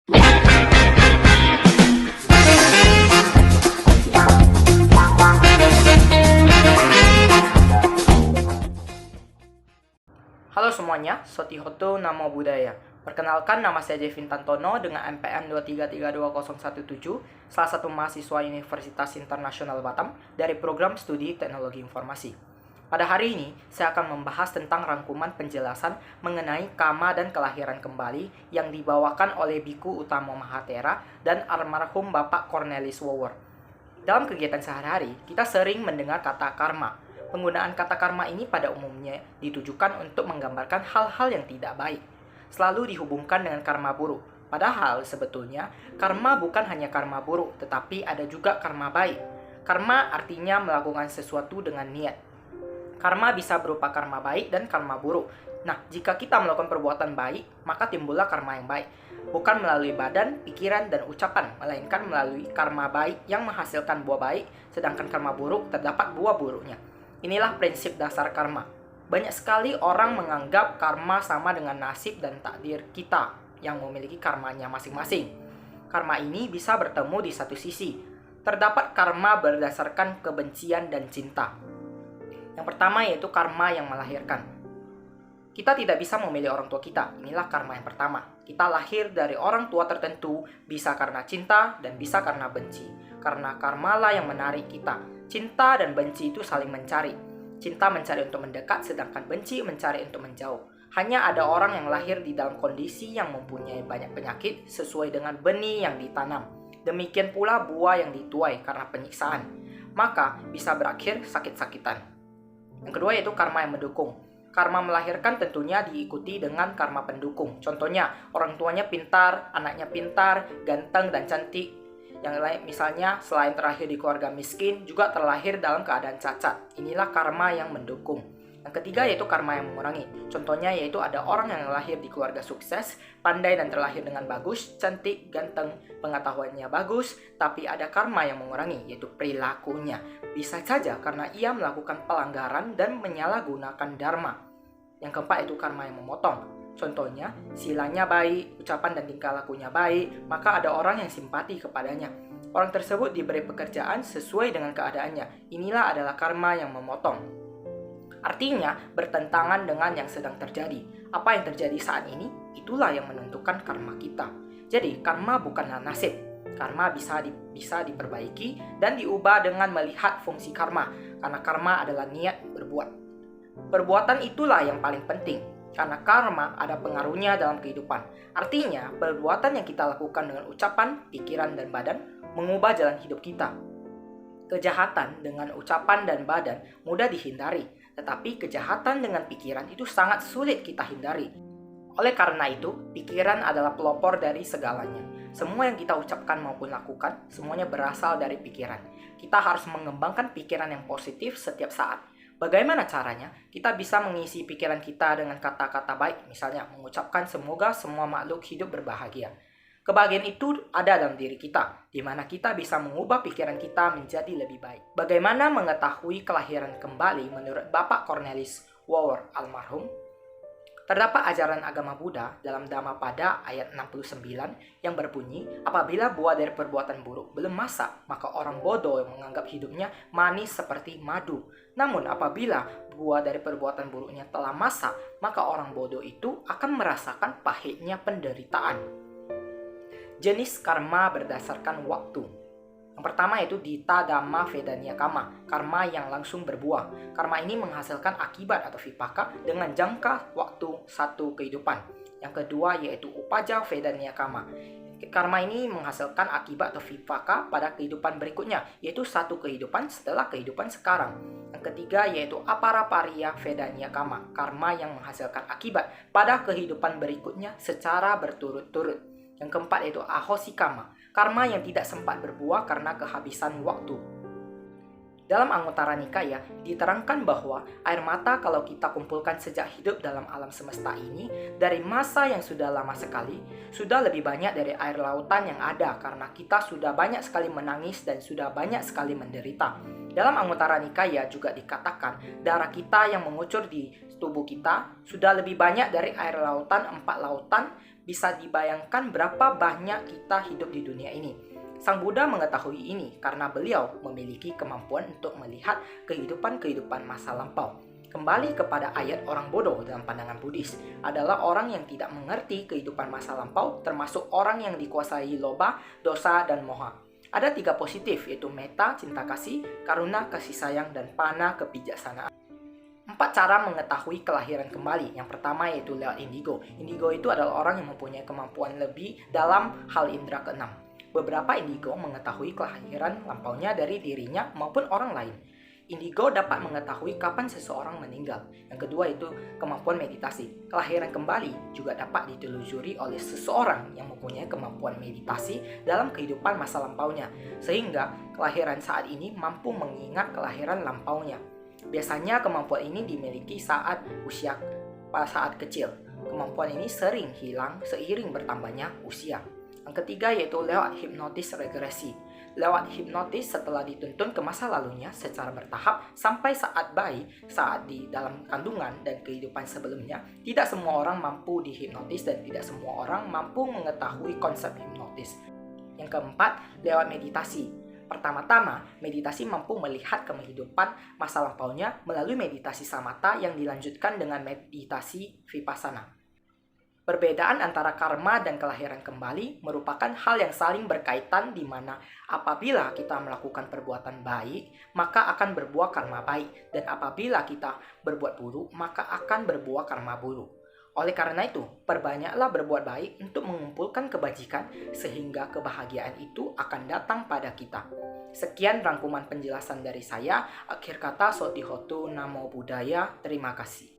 Halo semuanya, Sotihoto Namo Buddhaya. Perkenalkan, nama saya Jevin Tantono dengan NPM 2332017, salah satu mahasiswa Universitas Internasional Batam dari program studi Teknologi Informasi. Pada hari ini, saya akan membahas tentang rangkuman penjelasan mengenai karma dan kelahiran kembali yang dibawakan oleh Biku Utama Mahathera dan almarhum Bapak Cornelis Wower. Dalam kegiatan sehari-hari, kita sering mendengar kata karma. Penggunaan kata karma ini pada umumnya ditujukan untuk menggambarkan hal-hal yang tidak baik, selalu dihubungkan dengan karma buruk. Padahal sebetulnya karma bukan hanya karma buruk, tetapi ada juga karma baik. Karma artinya melakukan sesuatu dengan niat. Karma bisa berupa karma baik dan karma buruk. Nah, jika kita melakukan perbuatan baik, maka timbullah karma yang baik. Bukan melalui badan, pikiran, dan ucapan, melainkan melalui karma baik yang menghasilkan buah baik, sedangkan karma buruk terdapat buah buruknya. Inilah prinsip dasar karma. Banyak sekali orang menganggap karma sama dengan nasib dan takdir kita yang memiliki karmanya masing-masing. Karma ini bisa bertemu di satu sisi. Terdapat karma berdasarkan kebencian dan cinta. Yang pertama yaitu karma yang melahirkan. Kita tidak bisa memilih orang tua kita. Inilah karma yang pertama. Kita lahir dari orang tua tertentu, bisa karena cinta dan bisa karena benci. Karena karmalah yang menarik kita. Cinta dan benci itu saling mencari. Cinta mencari untuk mendekat, sedangkan benci mencari untuk menjauh. Hanya ada orang yang lahir di dalam kondisi yang mempunyai banyak penyakit sesuai dengan benih yang ditanam. Demikian pula buah yang dituai karena penyiksaan. Maka bisa berakhir sakit-sakitan. Yang kedua yaitu karma yang mendukung. Karma melahirkan tentunya diikuti dengan karma pendukung. Contohnya, orang tuanya pintar, anaknya pintar, ganteng, dan cantik. Yang lain misalnya, selain terlahir di keluarga miskin, juga terlahir dalam keadaan cacat. Inilah karma yang mendukung. Yang ketiga yaitu karma yang mengurangi. Contohnya yaitu ada orang yang lahir di keluarga sukses, pandai dan terlahir dengan bagus, cantik, ganteng, pengetahuannya bagus, tapi ada karma yang mengurangi, yaitu perilakunya. Bisa saja karena ia melakukan pelanggaran dan menyalahgunakan dharma. Yang keempat yaitu karma yang memotong. Contohnya, silanya baik, ucapan dan tingkah lakunya baik, maka ada orang yang simpati kepadanya. Orang tersebut diberi pekerjaan sesuai dengan keadaannya. Inilah adalah karma yang memotong. Artinya, bertentangan dengan yang sedang terjadi. Apa yang terjadi saat ini, itulah yang menentukan karma kita. Jadi, karma bukanlah nasib. Karma bisa diperbaiki dan diubah dengan melihat fungsi karma. Karena karma adalah niat berbuat. Perbuatan itulah yang paling penting. Karena karma ada pengaruhnya dalam kehidupan. Artinya, perbuatan yang kita lakukan dengan ucapan, pikiran, dan badan mengubah jalan hidup kita. Kejahatan dengan ucapan dan badan mudah dihindari, tetapi kejahatan dengan pikiran itu sangat sulit kita hindari. Oleh karena itu, pikiran adalah pelopor dari segalanya. Semua yang kita ucapkan maupun lakukan, semuanya berasal dari pikiran. Kita harus mengembangkan pikiran yang positif setiap saat. Bagaimana caranya? Kita bisa mengisi pikiran kita dengan kata-kata baik, misalnya mengucapkan semoga semua makhluk hidup berbahagia. Kebahagiaan itu ada dalam diri kita, di mana kita bisa mengubah pikiran kita menjadi lebih baik. Bagaimana mengetahui kelahiran kembali menurut Bapak Cornelis Wower almarhum? Terdapat ajaran agama Buddha dalam Dhammapada ayat 69 yang berbunyi, apabila buah dari perbuatan buruk belum masak, maka orang bodoh yang menganggap hidupnya manis seperti madu. Namun apabila buah dari perbuatan buruknya telah masak, maka orang bodoh itu akan merasakan pahitnya penderitaan. Jenis karma berdasarkan waktu. Yang pertama yaitu Dita Dhamma Vedanya Kama, karma yang langsung berbuah. Karma ini menghasilkan akibat atau vipaka dengan jangka waktu satu kehidupan. Yang kedua yaitu Upaja Vedanya Kama. Karma ini menghasilkan akibat atau vipaka pada kehidupan berikutnya, yaitu satu kehidupan setelah kehidupan sekarang. Yang ketiga yaitu Aparapariya Vedanya Kama, karma yang menghasilkan akibat pada kehidupan berikutnya secara berturut-turut. Yang keempat yaitu Ahosi Kama, karma yang tidak sempat berbuah karena kehabisan waktu. Dalam Anguttara Nikaya diterangkan bahwa air mata kalau kita kumpulkan sejak hidup dalam alam semesta ini dari masa yang sudah lama sekali, sudah lebih banyak dari air lautan yang ada karena kita sudah banyak sekali menangis dan sudah banyak sekali menderita. Dalam Anguttara Nikaya juga dikatakan darah kita yang mengucur di tubuh kita sudah lebih banyak dari air lautan 4 lautan. Bisa dibayangkan berapa banyak kita hidup di dunia ini. Sang Buddha mengetahui ini karena beliau memiliki kemampuan untuk melihat kehidupan-kehidupan masa lampau. Kembali kepada ayat orang bodoh dalam pandangan Buddhis adalah orang yang tidak mengerti kehidupan masa lampau, termasuk orang yang dikuasai loba, dosa, dan moha. Ada 3 positif, yaitu metta, cinta kasih, karuna, kasih sayang, dan pana, kebijaksanaan. 4 cara mengetahui kelahiran kembali. Yang pertama yaitu lewat indigo. Indigo itu adalah orang yang mempunyai kemampuan lebih dalam hal indera keenam. Beberapa indigo mengetahui kelahiran lampaunya dari dirinya maupun orang lain. Indigo dapat mengetahui kapan seseorang meninggal. Yang kedua itu kemampuan meditasi. Kelahiran kembali juga dapat ditelusuri oleh seseorang yang mempunyai kemampuan meditasi dalam kehidupan masa lampaunya, sehingga kelahiran saat ini mampu mengingat kelahiran lampaunya. Biasanya kemampuan ini dimiliki saat kecil. Kemampuan ini sering hilang seiring bertambahnya usia. Yang ketiga yaitu lewat hipnotis regresi. Lewat hipnotis setelah dituntun ke masa lalunya secara bertahap sampai saat bayi, saat di dalam kandungan dan kehidupan sebelumnya. Tidak semua orang mampu dihipnotis dan tidak semua orang mampu mengetahui konsep hipnotis. Yang keempat, lewat meditasi. Pertama-tama, meditasi mampu melihat kehidupan masa lampaunya melalui meditasi samatha yang dilanjutkan dengan meditasi vipassana. Perbedaan antara karma dan kelahiran kembali merupakan hal yang saling berkaitan di mana apabila kita melakukan perbuatan baik, maka akan berbuah karma baik, dan apabila kita berbuat buruk, maka akan berbuah karma buruk. Oleh karena itu, perbanyaklah berbuat baik untuk mengumpulkan kebajikan sehingga kebahagiaan itu akan datang pada kita. Sekian rangkuman penjelasan dari saya. Akhir kata, Sotihotu Namo Buddhaya. Terima kasih.